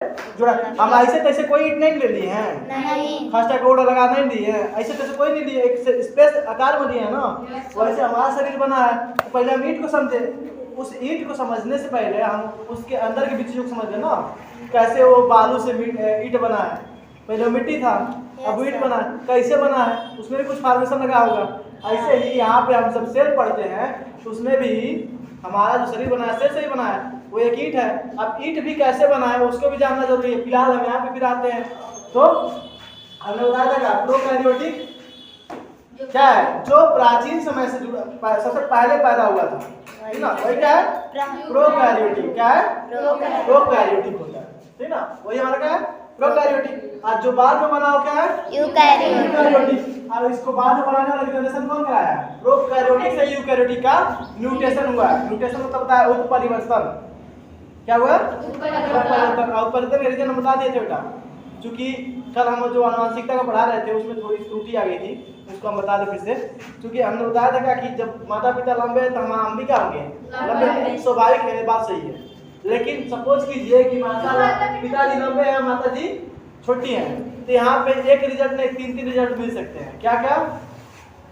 जुड़ा। हम ऐसे तैसे कोई ईंट नहीं ले लिए हैं, नहीं। खास टाइप रोड लगा नहीं दिए हैं, ऐसे तैसे कोई नहीं लिए, एक स्पेस आकार में दिए हैं ना। वैसे हमारा शरीर बना है, तो पहले हम ईंट को समझे। उस ईंट को समझने से पहले हम उसके अंदर के भी चीजों को समझ लें ना, कैसे वो बालू से ईंट बना है। पहले मिट्टी था, अब ईंट बना है, कैसे बना है, उसमें भी कुछ फॉर्मेशन लगा होगा। ऐसे ही यहाँ पे हम जब सेल पढ़ते हैं तो उसमें भी हमारा जो शरीर बना है सेल से ही बना है, वो एक ईंट है। अब ईंट भी कैसे बना है उसको भी जानना जरूरी है। फिलहाल हम यहाँ पे फिर आते हैं, तो हमने बताया था प्रोकैरियोटिक क्या है, जो प्राचीन समय से जुड़ा सबसे पहले पैदा हुआ था, ठीक ना। वही क्या है, प्रोकैरियोटिक। क्या है, प्रोकैरियोटिक होता है, ठीक ना। वही हमारा क्या है, प्रोकैरियोटिक। और जो बाद में बना हो क्या है, यूकैरियोटिक। और इसको बाद में बनाने वाला जनरेशन कौन कराया है, प्रोकैरियोटिक से यूकैरियोटिक का म्यूटेशन हुआ है। म्यूटेशन मतलब होता है उत्परिवर्तन। क्या हुआ, उत्परिवर्तन। उत्परिवर्तन का रीजन हम बता दिए थे बेटा, क्योंकि कल हम जो आनुवंशिकता का पढ़ा रहे थे उसमें थोड़ी त्रुटि आ गई थी, उसको हम बता दें फिर से। क्योंकि हमने बताया था क्या कि जब माता पिता लंबे हैं तो हम भी क्या होंगे, लंबे। स्वाभाविक है, बात सही है। लेकिन सपोज कीजिए कि पिताजी लंबे हैं, माता जी छोटी हैं, तो यहाँ पे एक रिजल्ट नहीं 3 रिजल्ट मिल सकते हैं। क्या क्या,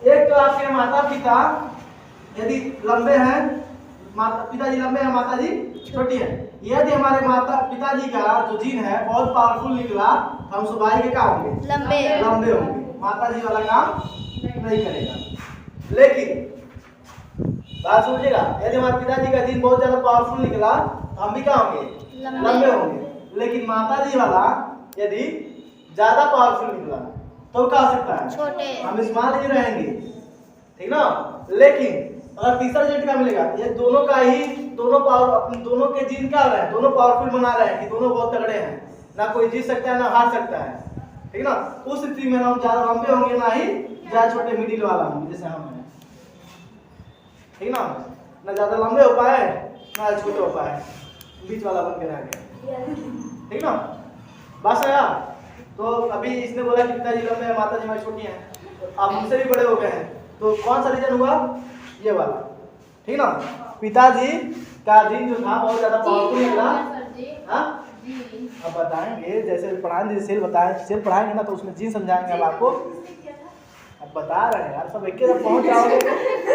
एक तो आपके माता पिता यदि लंबे हैं, पिताजी लंबे हैं, माता जी छोटी है, यदि हमारे माता पिताजी का जो जीन है बहुत पावरफुल निकला, हम स्वाभाविक क्या होंगे, लंबे होंगे। माता जी वाला काम नहीं करेगा। लेकिन बात समझिएगा, यदि हमारे पिताजी का जीन बहुत ज्यादा पावरफुल निकला तो हम भी क्या होंगे, लंबे होंगे। लेकिन माता जी वाला यदि ज्यादा पावरफुल निकला तो क्या हो सकता है, छोटे, हम स्मॉल ही रहेंगे, ठीक ना। लेकिन अगर तीसरा रिजल्ट क्या मिलेगा, ये दोनों का ही दोनों के जीन क्या हो रहे हैं, दोनों पावरफुल बना रहे हैं कि दोनों बहुत तगड़े हैं, ना कोई जीत सकता है ना हार सकता है, ठीक ना। उस स्थिति में हम ज्यादा लंबे होंगे ना ही ज्यादा छोटे, मिडिल वाला होंगे जैसे हम हैं, ठीक ना। ना ज्यादा लंबे हो पाए ना छोटे हो पाए, बीच वाला बन के रह गए, ठीक ना। बस आया। तो अभी इसने बोला कि पिताजी लंबे हैं, माता जी हमारी छोटी हैं, आप हमसे भी बड़े हो गए हैं, तो कौन सा रीजन हुआ, ये वाला, ठीक ना। पिताजी का जीन जो था बहुत ज्यादा पावरफुल निकला। हाँ अब बताएंगे, जैसे पढ़ाएंगे सेल सेल पढ़ाएंगे ना तो उसमें जीन समझाएंगे अब आपको। अब बता रहे हैं यार, सब एक तरफ पहुंच जाओगे।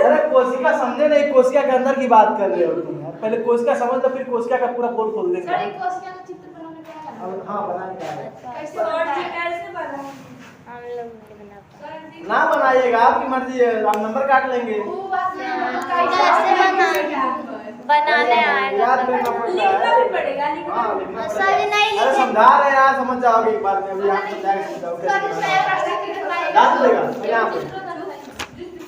अरे कोशिका समझे नहीं, कोशिका के अंदर की बात कर रहे हो तुम यार। पहले कोशिका समझ लो, फिर कोशिका का पूरा पोल खोल देंगे। हाँ बनाने का ना बनाइएगा, आपकी मर्जी है, आप नंबर काट लेंगे। बनाने आएगा, याद करना पड़ता है। हाँ लिखना पड़ेगा। अरे समझा रहे यार, समझ जाओगे एक बार में। अभी आप याद रहेगा।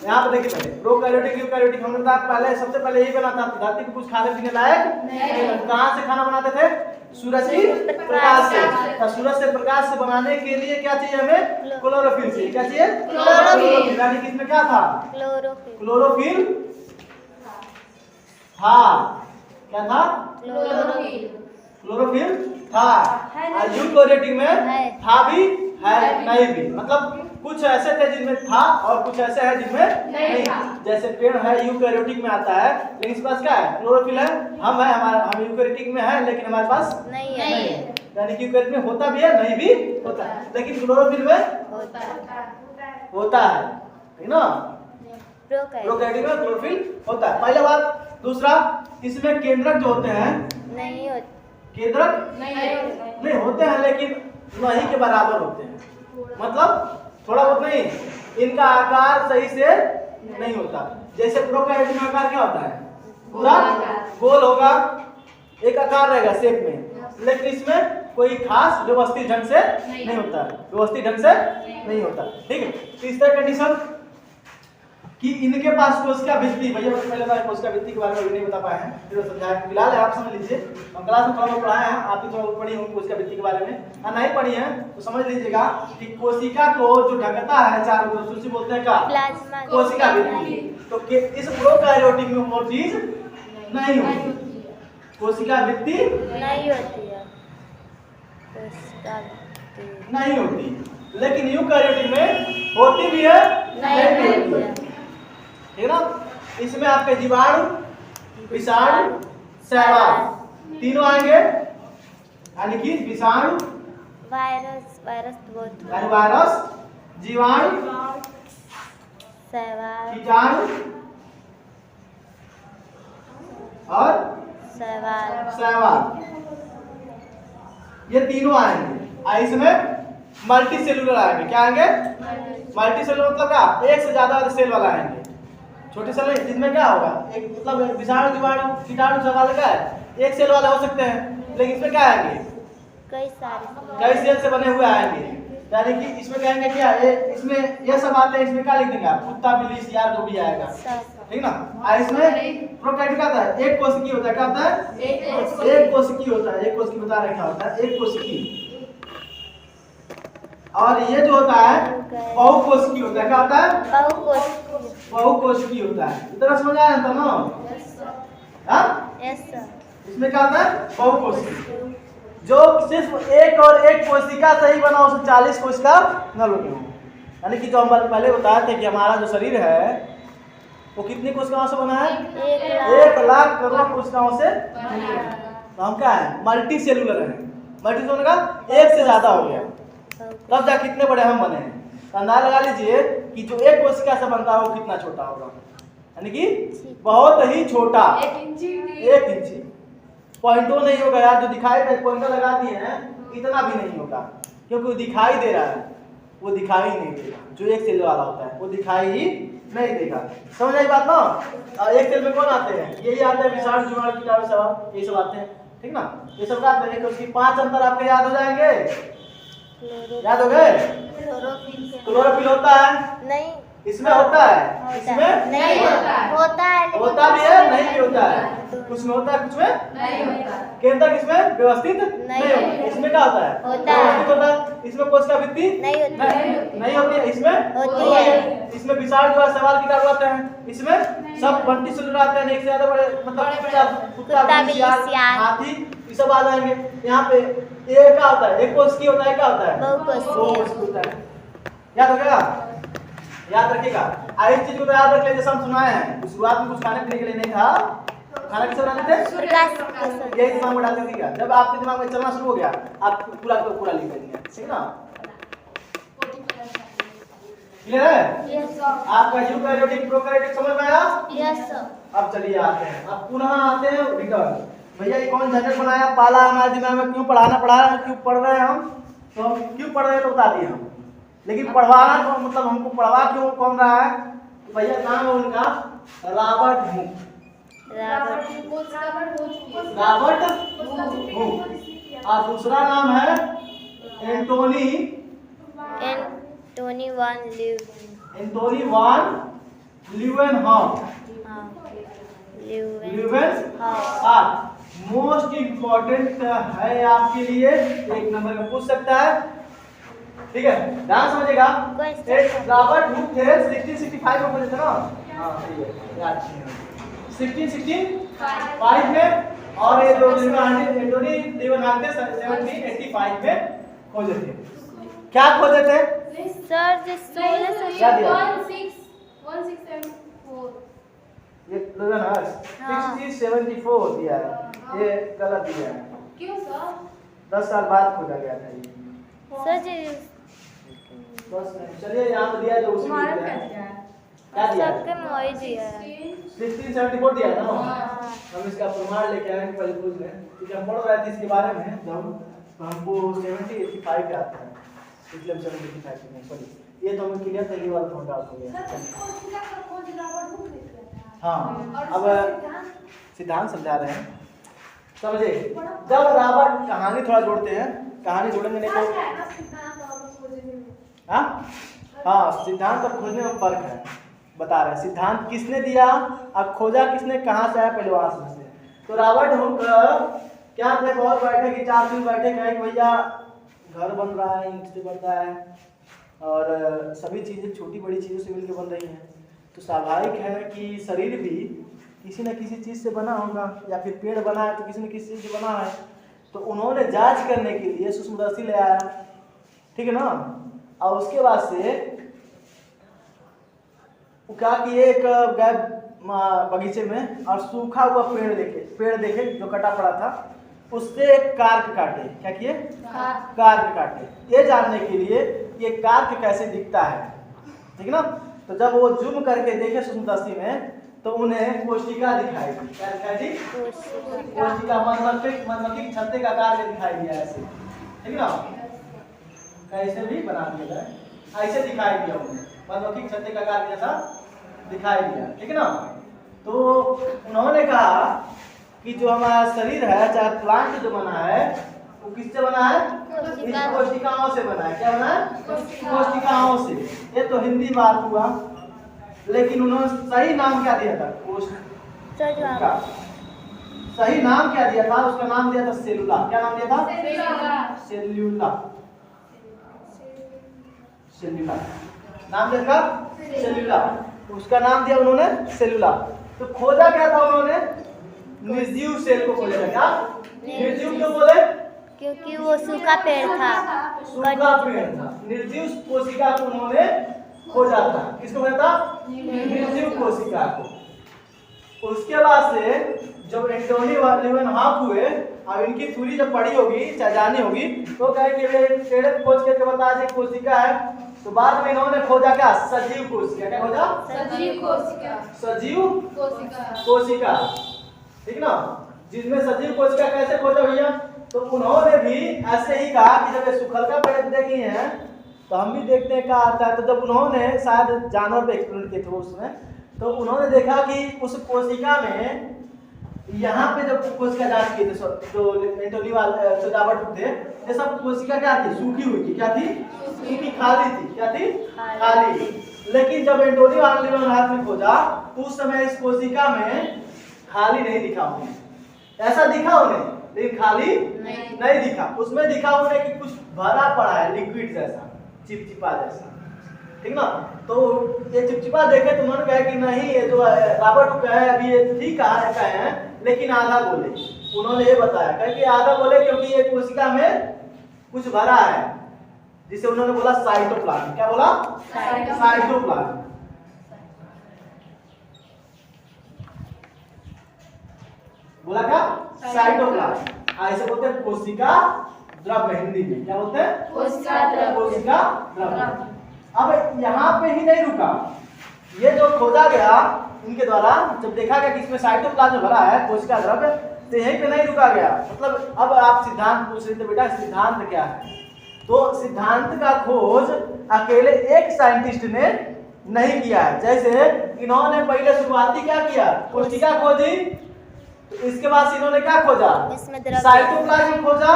यहाँ पे देखिए पहले प्रोकैरियोटिक यूकैरियोटिक, हमने बताया पहले सबसे पहले यही बना था, धरती को कुछ खाने पीने लायक नहीं। कहाँ से खाना बनाते थे, सूरज की प्रकाश से। तो सूरज से प्रकाश से बनाने के लिए क्या चाहिए हमें, क्लोरोफिल चाहिए। क्या चाहिए, क्लोरोफिल। यानी कि इसमें क्या था, क्लोरोफिल था। क्या था, क्लोरोफिल था। और यूकैरियोटिक में था भी है नहीं भी, मतलब कुछ ऐसे थे जिनमें था और कुछ ऐसे है जिनमें नहीं। जैसे पेड़ है यूकैरियोटिक में आता है, लेकिन इसके पास क्या है, क्लोरोफिल है। हम यूकैरियोटिक में है लेकिन हमारे पास नहीं है। यानी कि यूकैरियोटिक में होता भी है नहीं भी होता है, लेकिन क्लोरोफिल में होता है, ठीक ना। प्रोकैरियोटिक में क्लोरोफिल होता है, पहला बात। दूसरा, इसमें केंद्रक जो होते हैं नहीं होते, केंद्रक नहीं होते हैं, लेकिन नहीं के बराबर होते हैं। मतलब थोड़ा बहुत नहीं, इनका आकार सही से नहीं होता। जैसे प्रोकैरियोटिक में आकार क्या होता है, पूरा गोल होगा, एक आकार रहेगा शेप में, लेकिन इसमें कोई खास व्यवस्थित ढंग से नहीं होता, व्यवस्थित ढंग से नहीं होता, ठीक है। तीसरा कंडीशन कि इनके पास कोशिका भित्ति, भैया पहले बार कोशिका भित्ति के बारे में नहीं बता पाए हैं, फिर समझाया। फिलहाल आप समझ लीजिए, हम क्लास में थोड़ा पढ़ाए हैं, आप भी थोड़ा पढ़ी होंगी कोशिका भित्ति के बारे में, नहीं पढ़ी है तो समझ लीजिएगा कि कोशिका को जो ढकता है चारों तरफ, उसे बोलते हैं क्या, कोशिका भित्ति। तो इस प्रोकैरियोटिक में वो चीज नहीं होती, कोशिका भित्ति नहीं होती है, नहीं होती। लेकिन यूकैरियोटिक में होती भी है नहीं भी होती है, ठीक ना। इसमें आपके जीवाणु, विषाणु, शैवाल तीनों आएंगे, यानी कि विषाणु, वायरस, वायरस बहुत यानी वायरस, जीवाणु, शैवाल, कीटाणु और शैवाल, शैवाल, ये तीनों आएंगे। इसमें मल्टी सेलुलर आएंगे। क्या आएंगे? मल्टी सेलुलर मतलब क्या? एक से ज्यादा सेल वाला आएंगे। छोटे सेल जिसमें क्या होगा, एक मतलब विषाणु, जीवाणु, कीटाणु, शैवाल क्या है, एक सेल वाले हो सकते हैं, लेकिन इसमें क्या आएंगे, कई सारे कई सेल से बने हुए आएंगे। यानी कि इसमें कहेंगे क्या, इसमें ये सब आते हैं, इसमें क्या लिख देंगे आप, कुत्ता, बिल्ली, सियार, जो भी आएगा, सब। ठीक ना। इसमें प्रोकैरियोट क्या होता है, एक कोशिकी होता है। क्या होता है? एक कोशिकी होता है। एक कोशिकी बता रहे क्या होता है, एक कोशिकी। और ये जो होता है बहुकोशिकी होता है। क्या होता है? बहुकोशिकी होता है। इतना समझ आया था ना? हाँ, यस सर। इसमें क्या होता है, बहुकोशिकी, जो सिर्फ एक और एक कोशिका से ही बना, उसमें 40 कोशिका न लगे हों। यानी कि जो हम पहले बताए थे कि हमारा जो शरीर है वो कितनी कोशिकाओं से बना है, 1,00,000 करोड़ कोशिकाओं से। तो हम क्या है, मल्टी सेलुलर है। मल्टी सेलुलर का एक से ज्यादा हो गया, तब जा कितने बड़े हम बने हैं। तो अंदाजा लगा लीजिए कि जो एक कोशिका से बनता है वो कितना छोटा होगा, यानी कि बहुत ही छोटा, 1 इंची। पॉइंटो नहीं होगा यार, जो दिखाई दे, पॉइंटर लगा दिए हैं, इतना भी नहीं होगा, क्योंकि वो दिखाई दे रहा है, वो दिखाई नहीं देगा। जो एक सेल वाला होता है वो दिखाई ही नहीं देगा। समझ आई बात ना? एक सेल में कौन आते हैं, यही आते हैं, विषाणु, जीवाणु, कीटाणु, शैवाल, ये सब आते हैं, ठीक ना। ये सब आते हैं। उसकी 5 अंतर आपके याद हो जाएंगे, याद हो गए? क्लोरोफिल होता है, नहीं, इसमें होता है, इसमें नहीं होता है, होता भी है, नहीं भी होता है। कुछ में होता है, कुछ में नहीं होता है। केंद्रक इसमें व्यवस्थित नहीं होता है। इसमें क्या होता है, व्यवस्थित होता है। इसमें कोशिका भित्ति नहीं होती है, नहीं होती है। इसमें होती है। इसमें विषाणु, जो शैवाल, कीटाणु आते हैं। इसमें सब मल्टी सेलुलर आते हैं, एक से ज्यादा बड़े, मतलब कुत्ता, बिल्ली, सियार, हाथी, ये सब आ जाएंगे। यहाँ पे ये क्या होता है, एक कोशिकी होता है। क्या होता है, बहुकोशिकी होता है। याद हो गया? याद रखिएगा। इस चीज को तो याद रख लीजिए, जैसे हम सुनाए हैं। शुरुआत में कुछ खाने पीने के लिए नहीं था, खाना किसे बनाते थे, यही दिमाग में डाल दीजिएगा। जब आपके दिमाग में चलना शुरू हो गया, आप पूरा का पूरा लिख देंगे, ठीक ना। क्लियर है? आपका यूकैरियोटिक, प्रोकैरियोटिक समझ में आया? Yes sir. अब चलिए आते हैं, अब पुनः आते हैं रिटर्न। भैया ये कौन झंझट बनाया, पाला हमारे दिमाग में, क्यों पढ़ाना पड़ा, क्यों पढ़ रहे हैं हम, तो हम क्यों पढ़ रहे हैं तो बता दिए हम, लेकिन पढ़वाना तो मतलब हमको पढ़वा क्यों कौन रहा है। भैया नाम है उनका रॉबर्ट हुक। Robert Hooke. और दूसरा नाम है एंटोनी वान ल्यूवेनहॉफ। मोस्ट इम्पोर्टेंट है आपके लिए, 1 नंबर में पूछ सकता है, ठीक है। ध्यान समझिएगा। रॉबर्ट हुक थे 1665 में बने थे ना, हाँ सही है, याद है 1665 में। और ये जो एंटोनी ल्यूवेनहॉफ थे 1785 में खोजे थे। क्या खोजे थे सर? जो 16 क्या दिया, 1674। ये ल्यूवेनहॉफ 1674 दिया है, ये गलत दिया है। क्यों सर? 10 साल बाद खोजा गया था ये। सर जी, बस चलिए यहाँ पे दिया जो उसी में दिया है। क्या दिया है? सबके मोई दिया है। 1674 दिया है ना। हाँ। हम इसका प्रमाण लेके आए हैं, पहले पूछ लें, क्योंकि हम पढ़ रहे थे इसके बारे में, जब हमको 70 85 पे आता है, इसलिए हम 75 में, सॉरी ये तो हमें क्लियर था, ये वाला थोड़ा डाउट हो गया। हाँ, अब सिद्धांत समझा रहे हैं, समझे। जब रॉबर्ट, कहानी थोड़ा जोड़ते हैं, कहानी जोड़ेंगे नहीं तो हाँ, सिद्धांत और खोजने में फर्क है, बता रहे हैं। सिद्धांत किसने दिया, अब खोजा किसने, कहाँ से आया, पहले वहां समझते हैं। तो रॉबर्ट हुक क्या थे, बहुत बैठे कि 4 दिन बैठे, कहे कि भैया घर बन रहा है, ईंट से बन रहा है, और सभी चीजें छोटी बड़ी चीजों से मिलकर बन रही हैं, तो स्वाभाविक है कि शरीर भी किसी न किसी चीज से बना होगा, या फिर पेड़ बना है तो किसी न किसी चीज से बना है। तो उन्होंने जांच करने के लिए सूक्ष्मदर्शी ले आया, ठीक है ना। और उसके बाद से वो क्या कि एक गए बगीचे में और सूखा हुआ पेड़ देखे जो कटा पड़ा था, उससे एक कार्क काटे। क्या किए? कार्क काटे। ये जानने के लिए ये कार्क कैसे दिखता है, ठीक ना। तो जब वो जूम करके देखे सूक्ष्मदर्शी में तो उन्हें कोशिका दिखाई दी। क्या दिखाई दी? कोशिका। मधुमक्खी छत्ते का कार्य दिखाई दिया ऐसे, ठीक ना। कैसे भी बना दिया जाए, ऐसे दिखाई दिया उन्हें, मधुमक्खी छत्ते का कार्य जैसा दिखाई दिया, ठीक ना। तो उन्होंने कहा कि जो हमारा शरीर है, चाहे प्लांट जो बना है, वो किससे बना है? इस कोशिकाओं से बना है। क्या बना है? कोशिकाओं से। ये तो हिंदी बात हुआ, लेकिन उन्होंने सही नाम क्या दिया था? कोशिका। सही नाम क्या दिया था? उसका नाम दिया था सेलुला। क्या नाम दिया था? सेल्यूला। सेल्यूला नाम दिया था, सेल्यूला। उसका नाम दिया उन्होंने सेलुला। तो खोजा क्या था उन्होंने? निर्जीव सेल को खोजा। क्या निर्जीव क्यों बोले? क्योंकि वो सूखा पेड़ था। सूखा पेड़ था। निर्जीव कोशिका को उन्होंने खोजा था। किसको खोजा था? निर्जीव कोशिका को। उसके बाद से जब एंटोनी लीवेनहॉक हुए, अब इनकी थ्योरी जब पढ़ी होगी, चाहे जानी होगी, तो कहे कि पेड़ खोज करके बता दे कोशिका है। तो बाद में इन्होंने खोजा क्या? सजीव कोशिका। क्या खोजा? सजीव कोशिका। सजीव कोशिका, ठीक ना। जिसमें सजीव कोशिका कैसे खोजा भैया? तो उन्होंने भी ऐसे ही कहा कि जब ये सुखल का पेड़ देखी है तो हम भी देखते हैं क्या आता है। तो जब उन्होंने शायद जानवर पे एक्सपेरिमेंट किए थे उसमें, तो उन्होंने देखा कि उस कोशिका में, यहाँ पे जब कोशिका जांच किए थे, जो एंटोनी वाले सजावट थे, ये सब कोशिका क्या थी? सूखी हुई थी। क्या थी? सूखी, खाली थी। क्या थी? खाली। लेकिन जब एंटोनी वाले ने खोजा तो उस समय इस कोशिका में खाली नहीं दिखा उन्हें। ऐसा दिखा उन्हें, लेकिन खाली नहीं दिखा। उसमें दिखा उन्हें कि कुछ भरा पड़ा है, लिक्विड जैसा, चिपचिपा जैसा, ठीक ना। तो ये चिपचिपा देखे तो उन्होंने कहा कि नहीं, ये जो रॉबर्ट का है अभी ये ठीक है, लेकिन आधा बोले। उन्होंने ये बताया, कहे कि आधा बोले क्योंकि ये कोशिका में कुछ भरा है, जिसे उन्होंने बोला साइटोप्लाज्म। क्या बोला? साइटोप्लाज्म। बोला क्या? साइटोप्लाज्म। ऐसे बोलते हैं कोशिका द्रव्य हिंदी में। क्या बोलते हैं? कोशिका द्रव्य। अब यहाँ पे ही नहीं रुका, ये जो खोजा गया इनके द्वारा, जब देखा गया कि इसमें साइटोप्लाज्म भरा है, कोशिका द्रव्य, तो यहीं पे नहीं रुका गया। मतलब अब आप सिद्धांत पूछ रहे थे, बेटा सिद्धांत क्या है? तो सिद्धांत का खोज अकेले एक साइंटिस्ट ने नहीं किया है। जैसे इन्होंने पहले शुरुआती क्या किया? कोशिका खोजी, तो इसके बाद इन्होंने क्या खोजा? साइटोप्लाज्म खोजा।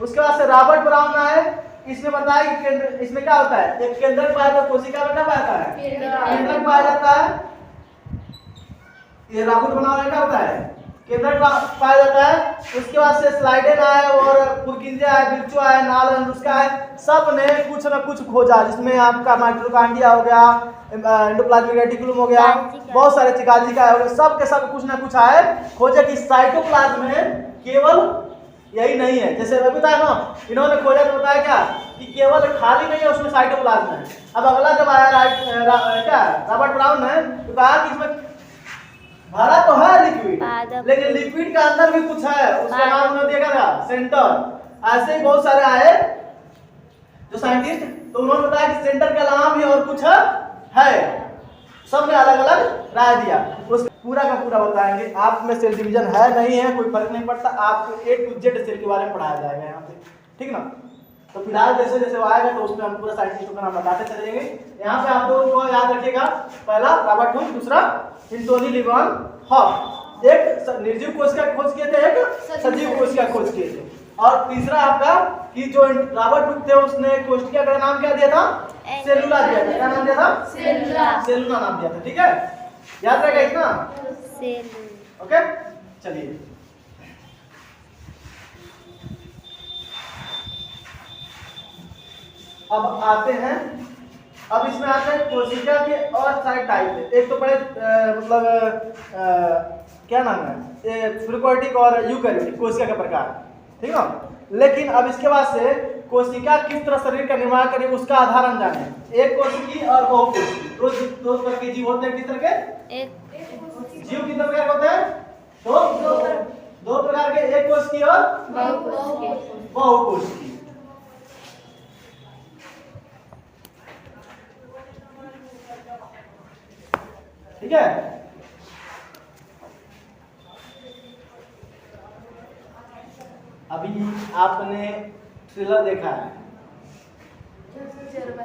उसके बाद से रॉबर्ट ब्राउन आए, इसमें बताया कि केंद्र, इसमें क्या होता है? एक केंद्रक पाया जाता है, कोशिका में क्या पाया जाता है? केंद्रक पाया जाता है। ये रॉबर्ट ब्राउन क्या होता है? केंद्रक पाया जाता है। उसके बाद से स्लाइडेन आए और पुरकिंजे आए, बिरचू आए, नाल उसका आए, सब ने कुछ न कुछ खोजा, जिसमें आपका माइटोकॉन्ड्रिया हो गया, एंडोप्लाज्मिक रेटिकुलम हो गया, बहुत सारे चिकाजिका हो गए, सब के सब कुछ ना कुछ आए खोजे कि साइटोप्लाज्म में केवल यही नहीं है। जैसे अभी बताया ना, इन्होंने खोजा तो बताया क्या कि केवल खाली नहीं है, उसमें साइटोप्लाज्म है। अब अगला जब आया क्या रॉबर्ट ब्राउन ने, तो कहा कि इसमें भरा तो है लिक्विड, लेकिन लिक्विड के अंदर भी कुछ है, उसका नाम उन्होंने दिया था सेंटर। ऐसे ही बहुत सारे आए जो साइंटिस्ट, तो उन्होंने बताया कि सेंटर के अलावा भी और कुछ है। सबने अलग अलग राय दिया। उस पूरा का पूरा बताएंगे। आप में सेल डिवीजन है नहीं है कोई फर्क नहीं पड़ता, आपको A to Z सेल के बारे में पढ़ाया जाएगा यहाँ पे, ठीक ना। तो फिलहाल जैसे जैसे वो आएगा तो उसमें हम पूरा साइंटिस्टों का नाम बताते चलेंगे। यहाँ पे आप लोगों को याद रखिएगा, पहला रॉबर्ट हुक, दूसरा एंटोनी लीवेनहॉक। एक निर्जीव कोशिका खोज किए थे, एक सजीव कोशिका खोज किए थे, और तीसरा आपका कि जो रॉबर्ट हुक थे उसने कोशिका का नाम क्या दिया था? सेलुला दिया था। क्या नाम दिया था? सेलुला नाम दिया था, ठीक है, याद रहेगा इतना। ओके, चलिए अब आते हैं। अब इसमें आते हैं कोशिका के और सारे टाइप। एक तो पहले क्या नाम है, प्रोकैरियोटिक और यूकैरियोटिक कोशिका का प्रकार, ठीक है। लेकिन अब इसके बाद से कोशिका किस तरह शरीर का निर्माण करे उसका आधार हम जाने। एक कोशिकी और बहुकोशिकी, दो तरह के जीव होते हैं। किस तरह के? जीव कितने प्रकार के होते हैं? दो दो प्रकार के, एक कोशिकीय और बहुकोशिकीय। ठीक है। अभी आपने ट्रेलर देखा है,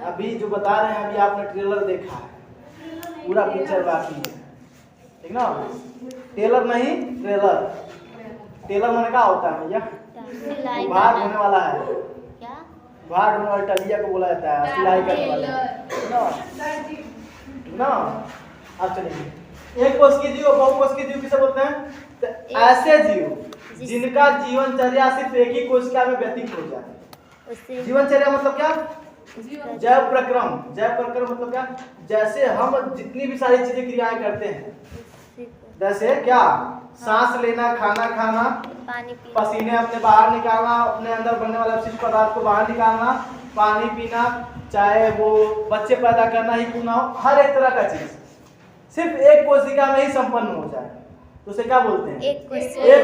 अभी जो बता रहे हैं अभी आपने ट्रेलर देखा है, पूरा पिक्चर बाकी है, ठीक ना। ट्रेलर नहीं ट्रेलर, ट्रेलर मैंने क्या होता है भैया, बाहर होने वाला है, क्या बाहर होने वाले टलिया को बोला जाता है, सिलाई करने वाला ना। अब चलिए, एक कोशिकीय जीव और बहुकोशिकीय जीव किसे बोलते हैं? तो ऐसे जीव जिनका जीवनचर्या सिर्फ एक ही कोशिका में व्यतीत हो जाए। जीवनचर्या मतलब क्या? जैव प्रक्रम। जैव प्रक्रम मतलब क्या? जैसे हम जितनी भी सारी चीजें क्रियाएं करते हैं, जैसे क्या, सांस लेना, खाना खाना, पानी पीना, पसीने अपने बाहर निकालना, अपने अंदर बनने वाले अपशिष्ट पदार्थ को बाहर निकालना, पानी पीना, चाहे वो बच्चे पैदा करना ही क्यों ना हो, हर एक तरह का चीज सिर्फ एक कोशिका में ही संपन्न हो जाए तो उसे क्या बोलते हैं? एक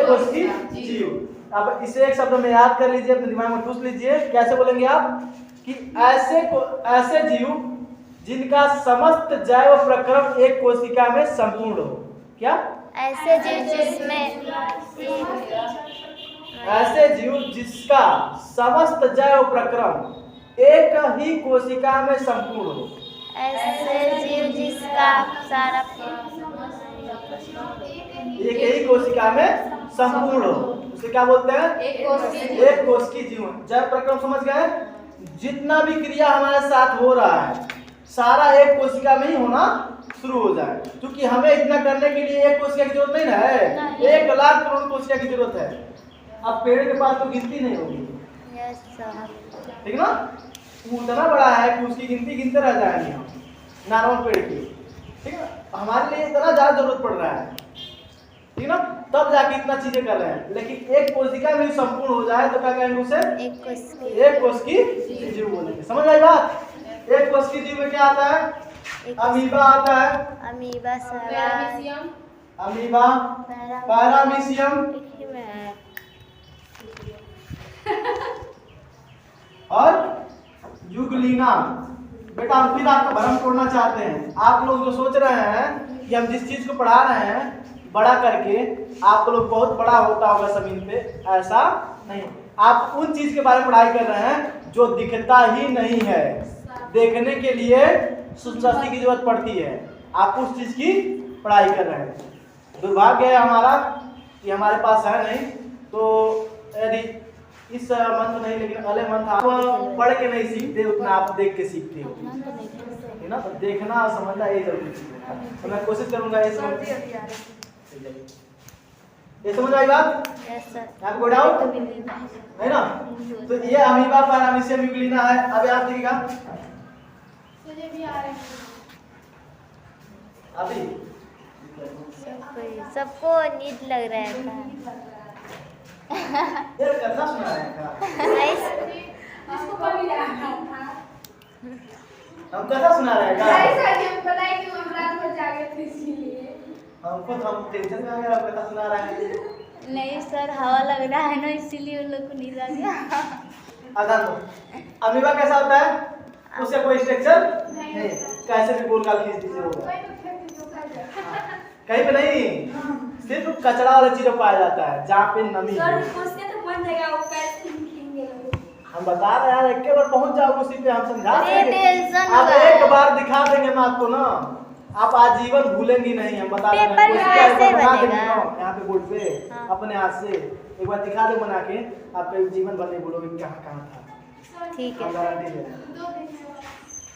कोशिकीय जीव। अब इसे एक शब्द में याद कर लीजिए, अपने दिमाग में ठूस लीजिए। कैसे बोलेंगे आप? कि ऐसे जीव जिनका समस्त जैव प्रक्रम एक कोशिका में संपूर्ण हो। क्या? ऐसे जीव जिसमें ऐसे जीव जिसका समस्त जैव प्रक्रम एक ही कोशिका में संपूर्ण हो। ऐसे जीव जिसका सारा एक ही कोशिका में संपूर्ण हो, उसे क्या बोलते हैं? एक कोशिकीय जीव। जैव प्रक्रम समझ गए? जितना भी क्रिया हमारे साथ हो रहा है सारा एक कोशिका में ही होना शुरू हो जाए, क्योंकि हमें इतना करने के लिए एक कोशिका की जरूरत नहीं ना है, 1 लाख करोड़ कोशिका की जरूरत है। अब पेड़ के पास तो गिनती नहीं होगी, ठीक ना। उतना बड़ा है कि उसकी गिनती गिनते रह जाएंगे हम, नॉर्मल पेड़ की, ठीक है। हमारे लिए इतना ज्यादा जरूरत पड़ रहा है, ठीक ना, तब जाके इतना चीजें कर रहे हैं। लेकिन एक कोशिका में संपूर्ण हो जाए तो क्या कहेंगे उसे? एक कोशिकीय जीव बोलेंगे। समझ आई बात? एक कोशिकीय जीव में क्या आता है? अमीबा आता है, अमीबा, अमीबा, पैरामीशियम और यूग्लिना। बेटा हम फिर आपका भ्रम तोड़ना चाहते हैं। आप लोग जो सोच रहे हैं कि हम जिस चीज को पढ़ा रहे हैं बड़ा करके आप लोग बहुत बड़ा होता होगा जमीन पे, ऐसा नहीं। आप उन चीज के बारे में पढ़ाई कर रहे हैं जो दिखता ही नहीं है, देखने के लिए सूक्ष्मदर्शी की जरूरत पड़ती है, आप उस चीज की पढ़ाई कर रहे हैं। दुर्भाग्य है हमारा कि हमारे पास है नहीं, तो यदि इस मंथ नहीं लेकिन अगले मंथ आप पढ़ के नहीं सीखते उतना, आप देख के सीखते हो, है ना। तो देखना और समझना ये जरूरी है, तो मैं कोशिश करूंगा ये समझ आई बात? आपको कोई डाउट है ना? तो ये अमीबा, पैरामीशियम, यूग्लिना है। अब आप देखिएगा अभी सबको नींद लग रहा था। यार कथा सुना रहे हैं हम कथा सुना रहे हैं हमको तो हम टेंशन में आ गए, कथा सुना रहे हैं। नहीं सर, हवा लग रहा है ना, इसीलिए उन लोग को नींद आ गया। अमीबा कैसा होता है? उसका कोई स्ट्रक्चर नहीं, कैसे भी गोल गाल खींच दीजिए होगा, कहीं पे नहीं, सिर्फ कचरा वाला चीज पाया जाता है जहाँ पे नमी है। हम बता रहे हैं, एक बार पहुंच जाओ उसी पे, हम समझा देंगे। आप एक बार दिखा देंगे मैं आपको ना, आप आजीवन भूलेंगी नहीं। हम बता रहे हैं यहाँ पे बोर्ड पे अपने हाथ से एक बार दिखा दे बना के, आपका जीवन भर नहीं भूलोगे कहाँ कहाँ था। ठीक है, गारंटी दे रहे हैं।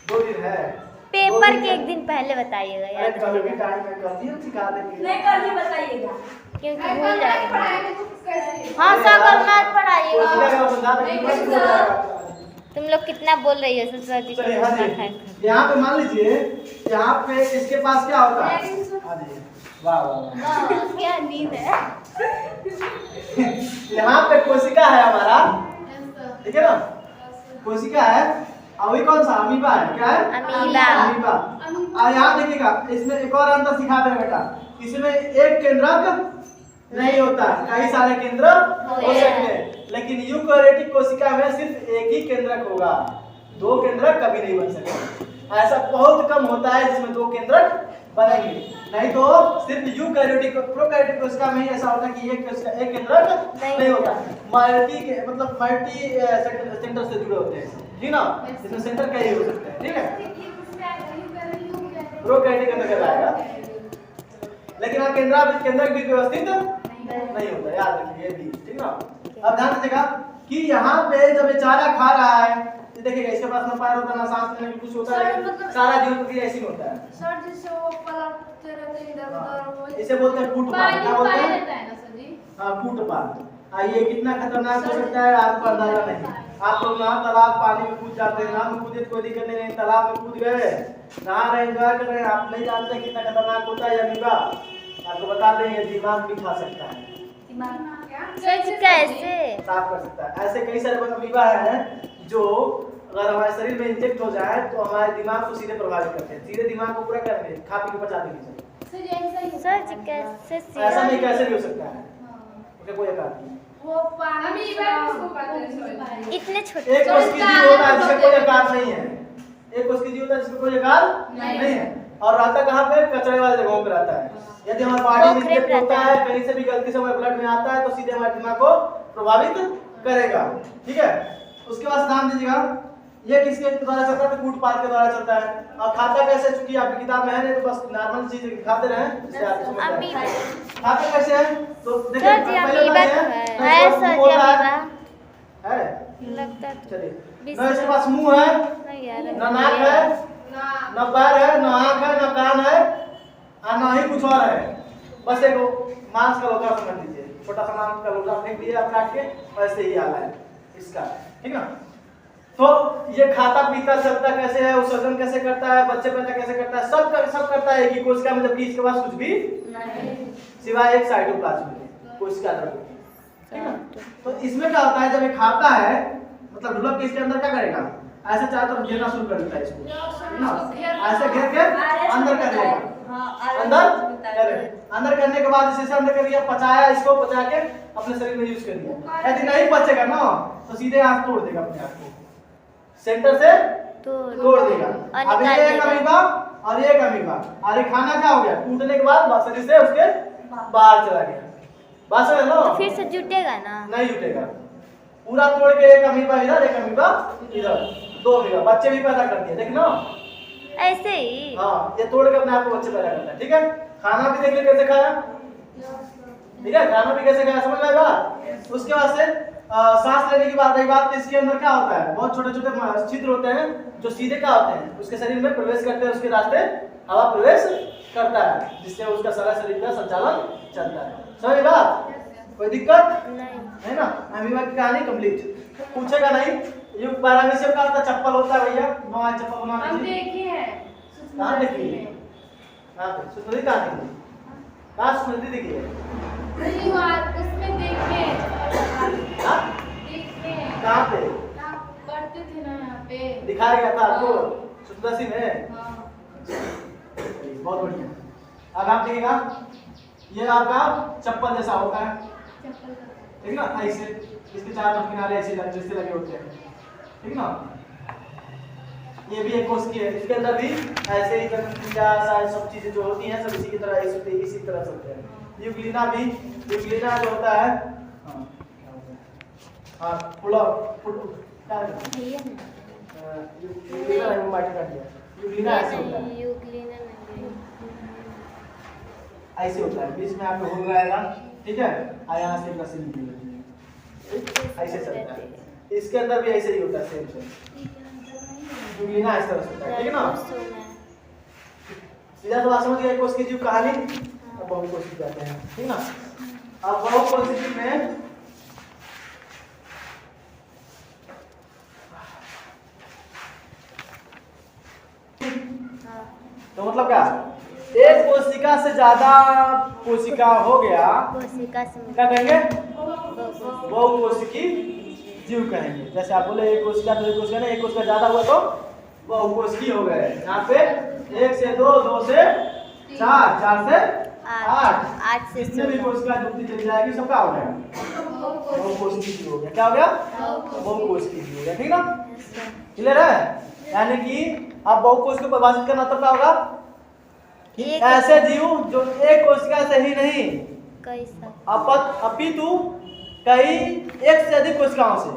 2 दिन है, पेपर के 1 दिन पहले बताइएगा यार, कल भी टाइम में कर दिए सिखा देंगे, नहीं कर भी बताइएगा क्योंकि भूल जाएंगे। हाँ सर, कल मैथ पढ़ाइएगा। तुम लोग कितना बोल रही हो सर जी? यहाँ पे मान लीजिए, यहाँ पे इसके पास क्या होता है? वाह वाह, क्या नींद है। यहाँ पे कोशिका है हमारा, ठीक है ना, कोशिका है। अभी कौन सा? अमीबा है। क्या है? अमीबा। और यहाँ देखिएगा, इसमें एक और अंतर सिखा दे बेटा, इसमें एक केंद्रक नहीं होता, कई सारे केंद्र हो सकते हैं, लेकिन यूकेरियोटिक कोशिका में सिर्फ एक ही केंद्रक होगा, दो केंद्रक कभी नहीं बन सकते। ऐसा बहुत कम होता है जिसमें दो केंद्रक बनेंगे, नहीं तो सिर्फ यूकेरियोटिक प्रोकैरियोटिक कोशिका में ही ऐसा होता है कि एक केंद्रक नहीं होता। मतलब मल्टी सेंटर से जुड़े होते हैं, ठीक ना, इसमें सेंटर कई हो सकते हैं, ठीक है, प्रोकैरियोटिक अंतर्गत आएगा, लेकिन केंद्रक भी व्यवस्थित नहीं होता, याद रखिए ये भी, ठीक ना। अब ध्यान दीजिएगा कि यहाँ पे जब ये चारा खा रहा है, तो देखिएगा इसके पास ना पैर होता है ना सांस लेने में कुछ होता है, सारा जीवन प्रक्रिया ऐसी होता है। सर जिससे वो पलटते रहते हैं इधर उधर, इसे बोलते हैं कूटपाद। क्या बोलते हैं? हाँ, कूटपाद। ये कितना खतरनाक हो सकता है आपको अंदाजा नहीं। आप लोग ना तालाब पानी में कूद जाते हैं, ना कूदे कोई दिक्कत नहीं, तालाब में कूद गए, नहा रहे, एंजॉय कर रहे हैं, आप नहीं जानते कितना खतरनाक होता है अमीबा। आपको बता दें ये दिमाग भी खा सकता है, कैसे साफ कर सकता है। ऐसे कई सारे अमीबा हैं जो अगर हमारे शरीर में इंजेक्ट हो जाए तो हमारे दिमाग को सीधे प्रभावित करते हैं, सीधे दिमाग को पूरा कर देंगे, खा पी के पचा देंगे। सर जी कैसे ऐसा नहीं, कैसे भी हो सकता है, उसका कोई आकार नहीं। वो इतने छोटे एक कोशिकीय जीव होता है जिसका कोई आकार नहीं है, एक कोशिकीय जीव होता है जिसका कोई आकार नहीं है, और रहता कहाँ पे? कचरे वाले जगहों पे रहता है। यदि हमारे बॉडी में इंजेक्ट होता है, कहीं से भी गलती से हमारे ब्लड में आता है, तो सीधे हमारे दिमाग को प्रभावित करेगा, ठीक है। उसके बाद ध्यान दीजिएगा, ये किसके द्वारा चलता है? तो कूटपाद के द्वारा चलता है। और खाता कैसे? चूंकि आपकी किताब में है नहीं, तो बस नॉर्मल चीज खाते रहे, इससे आप समझ जाएंगे। खाता कैसे है? तो देखिए पहले बात है लगता चलिए, ना इसके पास मुंह है, ना नाक है, ना पैर है, ना आँख है, ना कान है, और ना ही कुछ और है, बस एक मांस का लोटा समझ लीजिए, छोटा सा मांस का लोटा फेंक दिया आप काट के, वैसे ही हाल है इसका, ठीक ना। तो ये खाता पीता चलता कैसे है, उत्सर्जन कैसे करता है, बच्चे पैदा कैसे करता है, सब करता है कि कोशिका में, जबकि इसके पास कुछ भी नहीं सिवाय एक साइटोप्लाज्म के कोशिका द्रव्य, ठीक है। तो इसमें क्या होता है, जब ये खाता है मतलब ढुलक के इसके अंदर क्या करेगा, ऐसे चारों तरफ घेरना शुरू कर देता है इसको, ना ऐसे घेर के अंदर कर देगा, अंदर करने के बाद इसे अंदर कर दिया, पचाया, इसको पचा के अपने शरीर में यूज कर दिया। यदि नहीं पचेगा ना तो सीधे हाथ तोड़ देगा, अपने आप को सेंटर से तोड़ देगा। अब ये एक अमीबा और ये एक अमीबा, और ये खाना क्या हो गया, टूटने के बाद शरीर से उसके बाहर चला गया, बस है ना, तो फिर से जुटेगा ना? नहीं जुटेगा, पूरा तोड़ के एक अमीबा इधर, एक अमीबा इधर, दो अमीबा बच्चे भी पैदा करती है, देखना ऐसे ही। हाँ, ये तोड़ के अपने आप को बच्चे पैदा करता है, ठीक है। खाना भी देख ले कैसे खाया, ठीक है, खाना भी कैसे खाया, समझ में आएगा। उसके बाद से सांस लेने की बात रही बात, तो इसके अंदर क्या होता है, बहुत छोटे छोटे छिद्र होते हैं जो सीधे क्या होते हैं, उसके शरीर में प्रवेश करते हैं, उसके रास्ते हवा प्रवेश करता है, जिससे उसका सारा शरीर का संचालन चलता है। समझ बात, कोई दिक्कत नहीं ना। अमीबा की कहानी कंप्लीट, पूछेगा नहीं। ये पैरामीशियम का होता चप्पल होता है भैया, नवा चप्पल बना हम देखे हैं, कहाँ देखी है, कहाँ पे सुस्मृति, कहाँ देखी, कहाँ सुस्मृति देखी है, नहीं यार उसमें देखे हाँ कहाँ पे पढ़ते थे ना, यहाँ पे दिखाया गया था आपको सुस्मृति में। हाँ। बहुत बढ़िया। अब आप देखिएगा, ये आपका चप्पल जैसा होता है, ठीक ना, ऐसे इसके चारों किनारे ऐसे लगे होते हैं, ठीक ना। ये भी एक कोशिका है, इसके अंदर भी ऐसे ही सब चीजें जो होती हैं सब इसी की तरह इसी तरह चलते हैं। यूग्लिना भी, यूग्लिना जो होता है, हाँ फुला क्या यूग्लिना ऐसे होता है, ऐसे होता है, बीच में आपको होल रहेगा, ठीक है, यहाँ से रस्सी निकलेगी, ऐसे चलता है। इसके अंदर भी ऐसे ही होता है, सेम यूग्लिना इस तरह से होता है, ठीक है ना। सीधा तो समझ गए कोशिकीय जीव कहानी। अब बहुकोशिकीय जाते हैं, ठीक ना। अब बहुकोशिकीय में तो मतलब क्या, एक कोशिका से ज्यादा कोशिका हो गया, कोशिका से क्या कहेंगे, बहुकोशिकीय जीव कहेंगे। जैसे आप बोले एक कोशिका तो एक कोशिका नहीं, एक कोशिका ज्यादा हुआ तो बहुकोशिकीय हो गए। यहाँ पे 1 से 2, 2 से 4, 4 से 8 8 से जितने भी 16 कोशिका जुड़ती चली जाएगी सबका हो जाएगा बहुकोशिकीय हो गया। क्या हो गया? बहुकोशिकीय हो गया। ठीक ना? क्लियर है? यानी कि अब बहुकोश को परिभाषित करना तब क्या होगा कि ऐसे जीव जो एक कोशिका से ही नहीं अपितु कई एक से अधिक कोशिकाओं से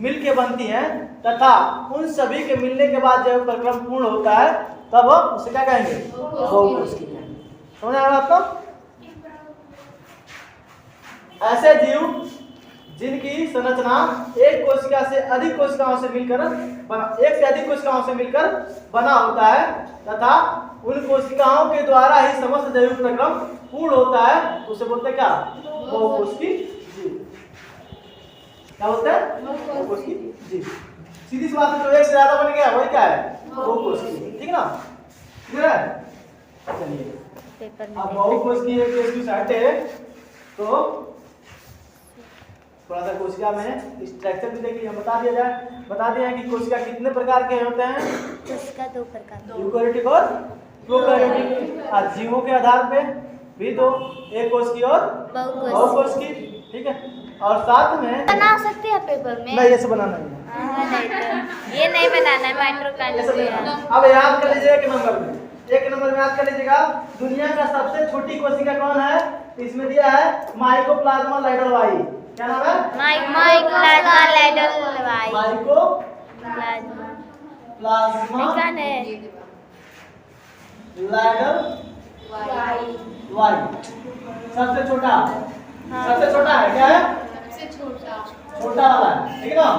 मिलके बनती हैं तथा उन सभी के मिलने के बाद जब परिक्रम पूर्ण होता है तब उसे क्या कहेंगे? बहुकोशिकीय कहेंगे। समझ आया आपको? ऐसे जीव जिनकी संरचना एक कोशिका से अधिक कोशिकाओं से मिलकर एक से अधिक कोशिकाओं से मिलकर बना होता है तथा उन कोशिकाओं के द्वारा ही समस्त जैविक प्रक्रम पूर्ण होता है उसे बोलते हैं क्या? बहुकोशिकीय जीव। क्या बोलते हैं? बहुकोशिकीय जीव। सीधी सी बात है, जो एक से ज्यादा बन गया वही क्या है? बहुकोशिकीय। ठीक ना? क्लियर है? चलिए अब बहुकोशिकीय केस की हटे तो थोड़ा सा कोशिका में स्ट्रक्चर भी देखिए। हम बता दिया कि कोशिका कितने प्रकार के होते हैं? कोशिका 2 प्रकार के, यूकेरियोटिक और प्रोकैरियोटिक। आज जीवों के आधार पे भी दो, एक कोशिकीय और बहुकोशिकीय। ठीक है, और साथ में बना सकते हैं पेपर में? नहीं, ऐसे बनाना नहीं है। नहीं तो ये नहीं बनाना है माइक्रोकांड। अब याद कर लीजिए एक नंबर में याद कर लीजिएगा, दुनिया का सबसे छोटी कोशिका कौन है? इसमें दिया है माइकोप्लाज्मा लाइडलवाई। क्या नाम है? माइकोप्लाज्मा लाइडलवाई। माइकोप्लाज्मा लाइडलवाई सबसे छोटा है। क्या है? छोटा वाला है। ठीक है ना?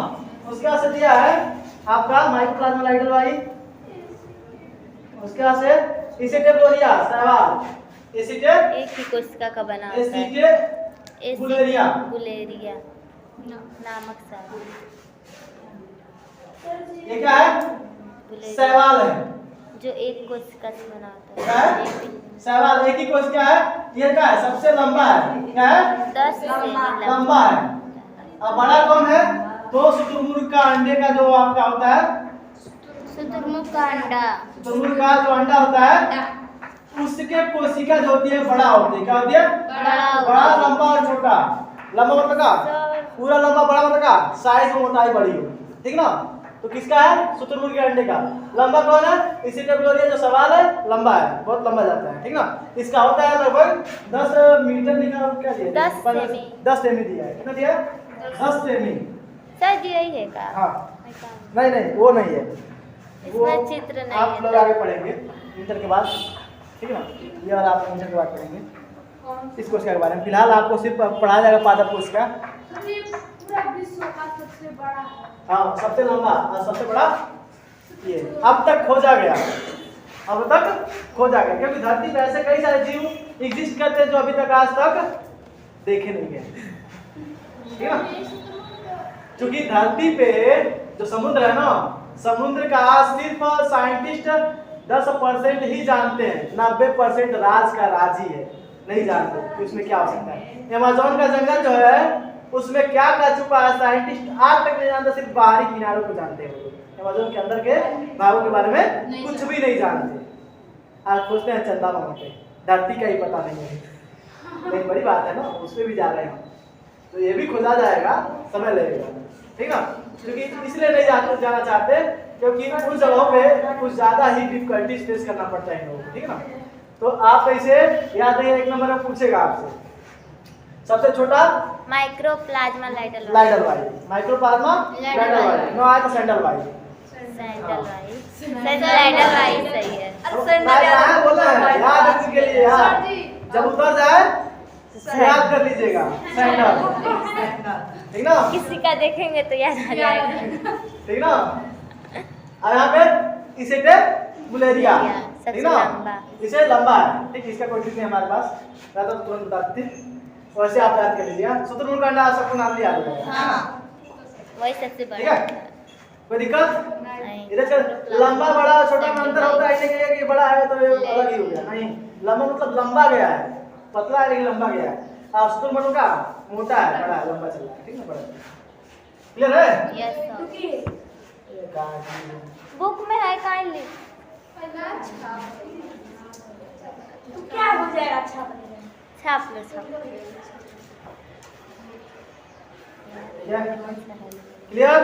उसके बाद से दिया है आपका माइकोप्लाज्मा लाइडलवाई। उसके बाद से एसिटेबुलेरिया सहवाल। एक ही कोशिका का बना होता है। बुलेरिया नामक सहवाल। ये क्या है? सहवाल है जो एक कोशिका से बना होता है। क्या है? सहवाल एक ही कोशिका है। ये क्या है? सबसे लंबा है। क्या है? 10 सेमी लंबा है। अब बड़ा कौन है? तो शुतुरमुर्ग का अंडे का जो आपका होता है, शुतुरमुर्ग का अंडा, शुतुरमुर्ग का जो अंडा होता है उसके कोशिका जो होती है बड़ा होती है। क्या होती है? बड़ा, लंबा और छोटा। लंबा मतलब का पूरा लंबा, बड़ा मतलब का साइज में मोटाई बड़ी हो। ठीक ना? तो किसका है? शुतुरमुर्ग के अंडे का। लंबा कौन है? एसिटेबुलेरिया जो सवाल है लंबा है, बहुत लंबा जाता है। ठीक ना? इसका होता है लगभग 10 मीटर लिखा, क्या दिया? 10 सेमी दिया है। कितना दिया? 10 सेमी। सर यही है का? हाँ, नहीं वो नहीं है, इसमें चित्र नहीं है। आप लोग आगे पढ़ेंगे इंटर के बाद। ठीक है ना? ये वाला आप इंटर के बाद पढ़ेंगे इस कोशिका के बारे में। फिलहाल आपको सिर्फ पढ़ाया जाएगा पादप कोशिका। पूरा विश्व का सबसे बड़ा है। हाँ, सबसे लंबा और सबसे बड़ा ये अब तक खोजा गया क्योंकि धरती पे ऐसे कई सारे जीव एग्जिस्ट करते हैं जो अभी तक आज तक देखे नहीं गए। ठीक है? क्योंकि धरती पे जो समुद्र है ना, समुद्र का आज सिर्फ साइंटिस्ट 10% ही जानते हैं। 90% राज का राज ही है, नहीं जानते कि उसमें क्या हो सकता है। अमेज़न का जंगल जो है उसमें क्या छुपा है साइंटिस्ट आज तक नहीं जानते, सिर्फ बाहरी किनारों को जानते हैं। वो लोग अमेज़न के अंदर के भागों के बारे में कुछ भी नहीं जानते। आज पूछते हैं चंदा मामा पे, धरती का ही पता नहीं है। एक बड़ी बात है ना, उस पर भी जा रहे हैं, तो ये भी खोजा जाएगा, समय लगेगा। ठीक ना? क्योंकि इसलिए नहीं जाना चाहते क्योंकि उन जगहों पे कुछ ज्यादा ही डिफिकल्टीज फेस करना पड़ता है लोगों को। ठीक है ना? तो आप इसे याद रखिए, एक नंबर में पूछेगा आपसे सबसे छोटा माइक्रोप्लाज्मा लाइडलवाई। माइक्रोप्लाज्मा लाइडलवाई। नो आया तो सैंडलवाई। लाइडलवाई सही है। मैं बोला है याद रखने के लिए यार, जब उतर जाए याद कर लीजिएगा सैंडल। ठीक ना? किसी का देखेंगे तो याद आ जाएगा। ठीक ना? और यहाँ पे एसिटेबुलेरिया। ठीक ना? इसे लंबा है। ठीक, इसका कोई ट्रिक नहीं हमारे पास, मैं तो तुरंत बता देती। वैसे आप याद कर लीजिए। शुतुरमुर्ग का अंडा सबको नाम याद हो जाएगा। हाँ, वही सबसे ठीक बड़ा। है? कोई दिक्कत? नहीं। इधर लंबा बड़ा छोटा में अंतर होता है, ऐसे के कि बड़ा है तो ये अलग ही हो गया। नहीं, लंबा मतलब लंबा गया है, पतला है लेकिन लंबा गया है। और शुतुरमुर्ग का मोटा है, बड़ा है, लंबा चल रहा है। ठीक है? बड़ा क्लियर है? Yes sir. बुक में है काइंडली। तो क्या हो जाएगा? अच्छा बनेगा। छाप लो छाप लो। ठीक है क्लियर।